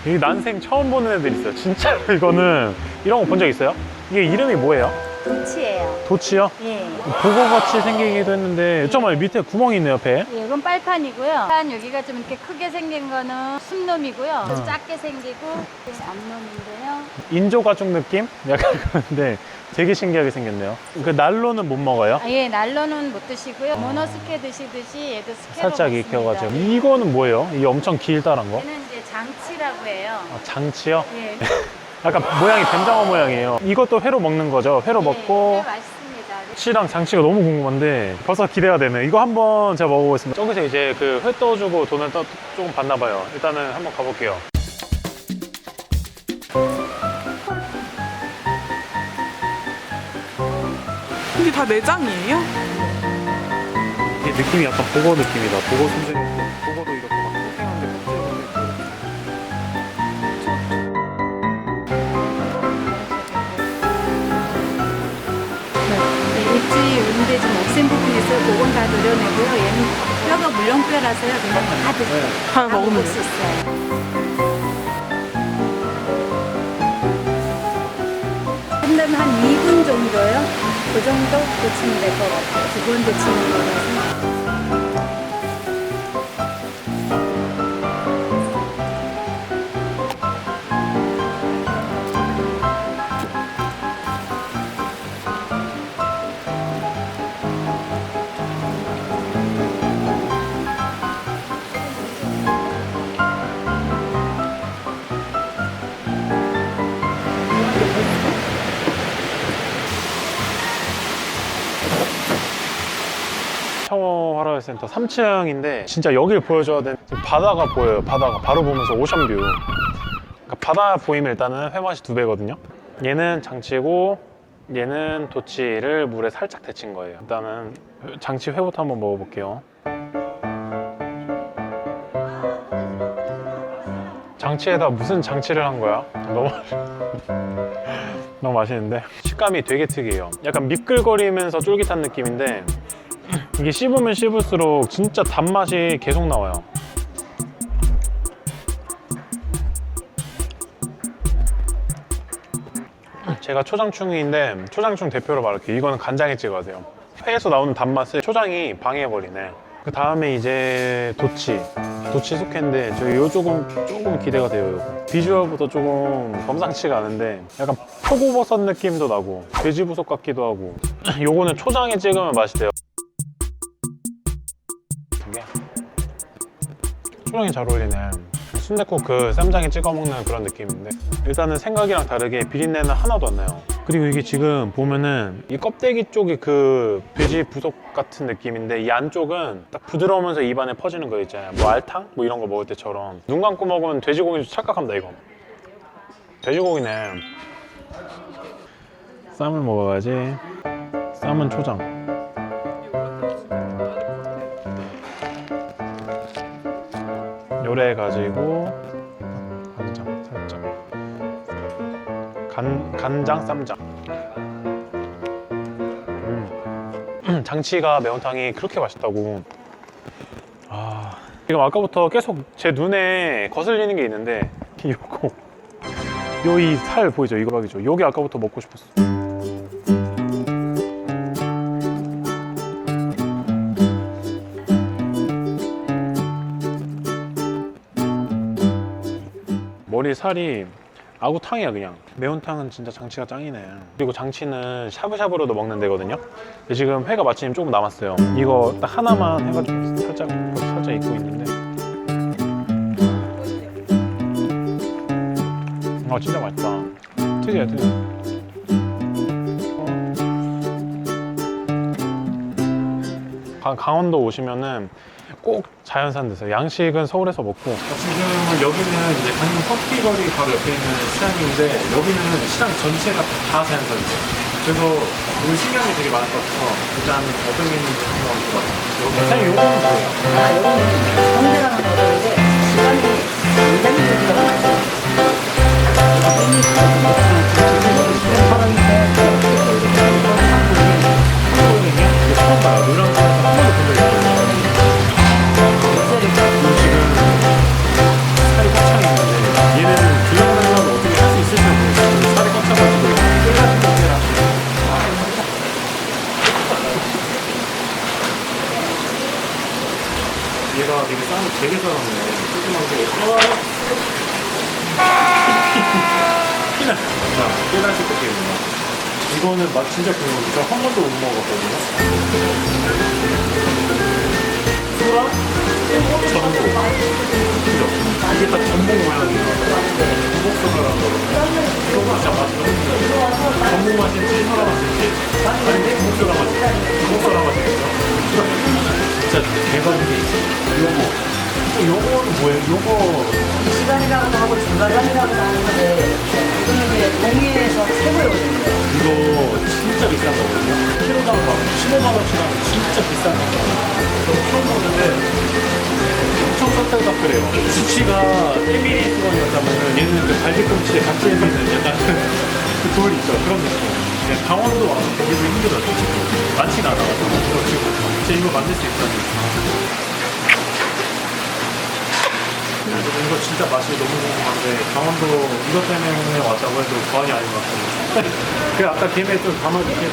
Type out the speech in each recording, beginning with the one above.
여기 난생 처음 보는 애들 있어요. 진짜 이거는 이런 거 본 적 있어요? 이게 이름이 뭐예요? 도치예요. 도치요? 예. 보고같이 생기기도 했는데 잠깐만 밑에 구멍이 있네요 배. 예, 이건 빨판이고요. 한 여기가 좀 이렇게 크게 생긴 거는 순놈이고요. 좀 작게 생기고 암놈인데요. 인조가죽 느낌? 약간 그런데 되게 신기하게 생겼네요. 그 난로는 못 먹어요? 아, 예, 난로는 못 드시고요. 모노스케 드시듯이 얘도 스케로 살짝 먹습니다. 익혀가지고. 이거는 뭐예요? 이게 엄청 길다란 거? 얘는 이제 장치라고 해요. 아, 장치요? 예. 약간 모양이 뱀장어 모양이에요. 이것도 회로 먹는 거죠? 회로 예, 먹고. 네, 맛있습니다. 씨랑 장치가 너무 궁금한데 벌써 기대가 되네. 이거 한번 제가 먹어보겠습니다. 저기서 이제 그 회 떠주고 돈을 조금 받나 봐요. 일단은 한번 가볼게요. 이게 다 내장이에요? 이게 느낌이 약간 보거 느낌이다. 보거 순대 보거도 이렇게 막 팽팽한데 네, 입지 요런데 좀 억센 부분이 있어요. 그건 다 노려내고요. 얘는 뼈가 물렁뼈라서요. 그냥 다 다 먹으면 먹을 수 있어요. 끝나면 한 2분 정도요. 그 정도 데치면 될 것 같아요. 2분 데치는 거라서. 샤워하라센터 3층인데 진짜 여길 보여줘야 돼. 지금 바다가 보여요. 바다가 바로 보면서 오션뷰. 그러니까 바다 보이면 일단은 회 맛이 2배거든요. 얘는 장치고 얘는 도치를 물에 살짝 데친 거예요. 일단은 장치 회부터 한번 먹어볼게요. 장치에다 무슨 장치를 한 거야? 너무 너무 맛있는데 식감이 되게 특이해요. 약간 미끌거리면서 쫄깃한 느낌인데 이게 씹으면 씹을수록 진짜 단맛이 계속 나와요. 제가 초장충인데 초장충 대표로 말할게요. 이거는 간장에 찍어야 돼요. 회에서 나오는 단맛을 초장이 방해해버리네. 그 다음에 이제 도치 숙회인데 저 요 조금 기대가 돼요. 요거. 비주얼부터 조금 범상치가 않은데 약간 표고버섯 느낌도 나고 돼지부속 같기도 하고 요거는 초장에 찍으면 맛있대요. 초장이 잘 어울리네. 순댓국 그 쌈장에 찍어 먹는 그런 느낌인데 일단은 생각이랑 다르게 비린내는 하나도 안 나요. 그리고 이게 지금 보면은 이 껍데기 쪽이 그 돼지 부속 같은 느낌인데 이 안쪽은 딱 부드러우면서 입안에 퍼지는 거 있잖아요. 뭐 알탕? 뭐 이런 거 먹을 때처럼 눈 감고 먹으면 돼지고기인 줄 착각합니다. 이거 돼지고기네. 쌈을 먹어야지. 쌈은 초장. 요래 가지고 간장 살짝 간장 쌈장. 장치가 매운탕이 그렇게 맛있다고. 지금 아까부터 계속 제 눈에 거슬리는 게 있는데 요거 요 이 살 보이죠? 이거 박이죠? 요게 아까부터 먹고 싶었어. 머리 살이 아구탕이야 그냥. 매운탕은 진짜 장치가 짱이네. 그리고 장치는 샤브샤브로도 먹는 데거든요. 근데 지금 회가 마침 조금 남았어요. 이거 딱 하나만 해가지고 살짝 익고 있는데 진짜 맛있다. 특이해. 강원도 오시면은 꼭 자연산 드세요. 양식은 서울에서 먹고. 지금 여기는 이제 강릉 커피거리 바로 옆에 있는 시장인데 여기는 시장 전체가 다 자연산이에요. 그래서 오늘 신기한 게 되게 많을 것 같아서 일단 어떤 게 있는지 한번 볼게요. 여기 사장님 요거는 뭐예요? 여기는 성대라는 거인데 시간이 굉장히 길어요. 처음 봐요. 노량진에서 한 번도 본 적이 없어요. 지금 살이 꽉 차 있는데 얘네는 얘가 되게 되게 살았네. 조그만 게. 자, 깨달시 꽃게입니다. 이거는 맛 진짜 궁금해. 저한 번도 못 먹어봤거든요. 소라, 전복. 그죠? 이게 딱 전복 모양이에요. 전복소라라는 거거든요. 이거 진짜 맛있어. 전복 맛인지, 소라 맛인지, 아니면 전복소라 맛인지, 전복소라 맛인지. 진짜 대박인 게 있어요. 요거는 뭐예요? 요거 시간이라고도 하고 중간이라고도 하는데 이거는 이제 동해에서 최고거든요. 이거 진짜 비싼 거거든요. 키로당 막 15만 원씩 하면 진짜 비싼 거거든요. 저는 처음 먹는데 엄청 싹싹싹그래요. 수치가 1mm 수건이었다면 얘는 그 발뒤꿈치에 같이 해비는 약간 그 돌 있죠. 그런 느낌. 그냥 강원도 와서 보기도 힘들어요. 많지가 않아가지고. 제가 이거 만들 수 있다는. 이거 진짜 맛이 너무 궁금한데 강원도 이것 때문에 왔다고 해도 과언이 아닌 것 같아요. 그 아까 김에 좀 담아주세요.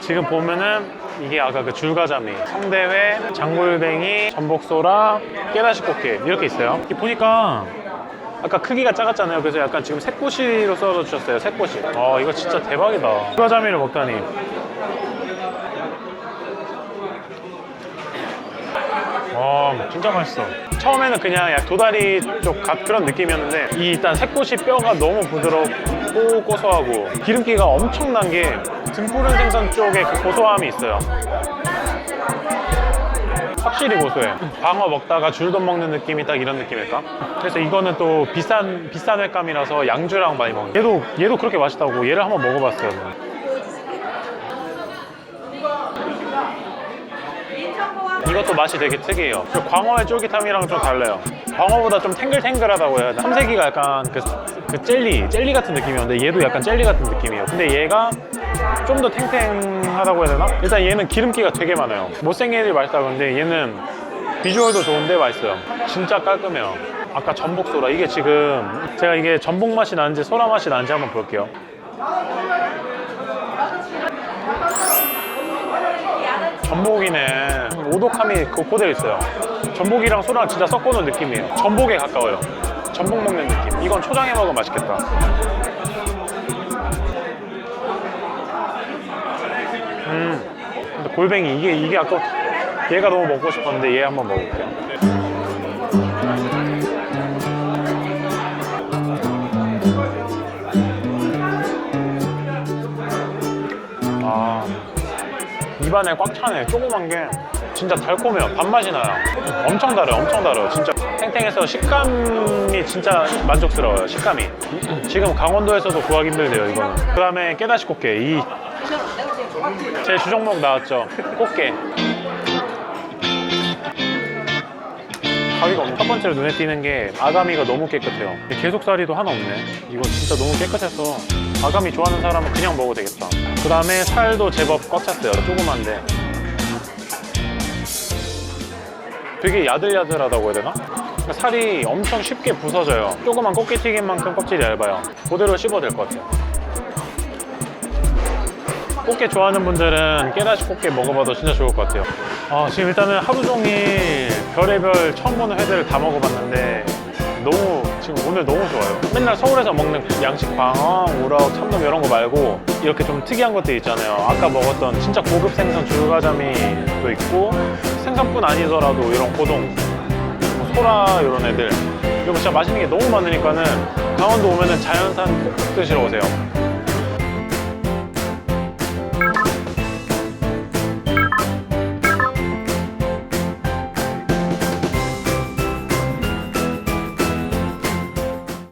지금 보면은 이게 아까 그 줄가자미, 성대회, 장골뱅이, 전복소라, 깨다시 꽃게 이렇게 있어요. 이렇게 보니까 아까 크기가 작았잖아요. 그래서 약간 지금 새꼬시로 썰어 주셨어요. 새꼬시. 이거 진짜 대박이다. 줄가자미를 먹다니. 진짜 맛있어. 처음에는 그냥 도다리 쪽 그런 느낌이었는데 이 일단 새꼬시 뼈가 너무 부드럽고 고소하고 기름기가 엄청난 게 등푸른 생선 쪽에 그 고소함이 있어요. 확실히 고소해. 방어 먹다가 줄돔 먹는 느낌이 딱 이런 느낌일까? 그래서 이거는 또 비싼 횟감이라서 양주랑 많이 먹는. 얘도 그렇게 맛있다고. 얘를 한번 먹어봤어요. 이것도 맛이 되게 특이해요. 그 광어의 쫄깃함이랑 좀 달라요. 광어보다 좀 탱글탱글하다고 해야 되나? 삼색이가 약간 그 젤리 같은 느낌이었는데 얘도 약간 젤리 같은 느낌이에요. 근데 얘가 좀 더 탱탱하다고 해야 되나? 일단 얘는 기름기가 되게 많아요. 못생긴 애들이 맛있다고 하는데 얘는 비주얼도 좋은데 맛있어요. 진짜 깔끔해요. 아까 전복소라 이게 지금 제가 이게 전복 맛이 나는지 소라 맛이 나는지 한번 볼게요. 전복이네. 오독함이 그대로 있어요. 전복이랑 소라랑 진짜 섞어놓은 느낌이에요. 전복에 가까워요. 전복 먹는 느낌. 이건 초장에 먹으면 맛있겠다. 근데 골뱅이 이게 아까 얘가 너무 먹고 싶었는데 얘 한번 먹어볼게요. 입안에 꽉 차네. 조그만 게 진짜 달콤해요. 밥맛이 나요. 엄청 달아요. 진짜 탱탱해서 식감이 진짜 만족스러워요. 식감이. 지금 강원도에서도 구하기 힘들대요. 이거는. 그 다음에 깨다시 꽃게. 제 주종목 나왔죠. 꽃게. 가위가 없네. 첫 번째로 눈에 띄는 게 아가미가 너무 깨끗해요. 게속살이도 하나 없네. 이거 진짜 너무 깨끗해서 아가미 좋아하는 사람은 그냥 먹어도 되겠다. 그 다음에 살도 제법 꽉 찼어요. 조그만데 되게 야들야들하다고 해야 되나? 살이 엄청 쉽게 부서져요. 조그만 꽃게튀김만큼 껍질이 얇아요. 그대로 씹어도 될 것 같아요. 꽃게 좋아하는 분들은 깨다시 꽃게 먹어봐도 진짜 좋을 것 같아요. 지금 일단은 하루 종일 별의별 처음 보는 회들을 다 먹어봤는데 지금 오늘 너무 좋아요. 맨날 서울에서 먹는 양식 광어, 우럭, 참돔 이런 거 말고 이렇게 좀 특이한 것들 있잖아요. 아까 먹었던 진짜 고급 생선 줄가자미도 있고 생선뿐 아니더라도 이런 고동, 소라 이런 애들 이거 진짜 맛있는 게 너무 많으니까는 강원도 오면은 자연산 꼭 드시러 오세요.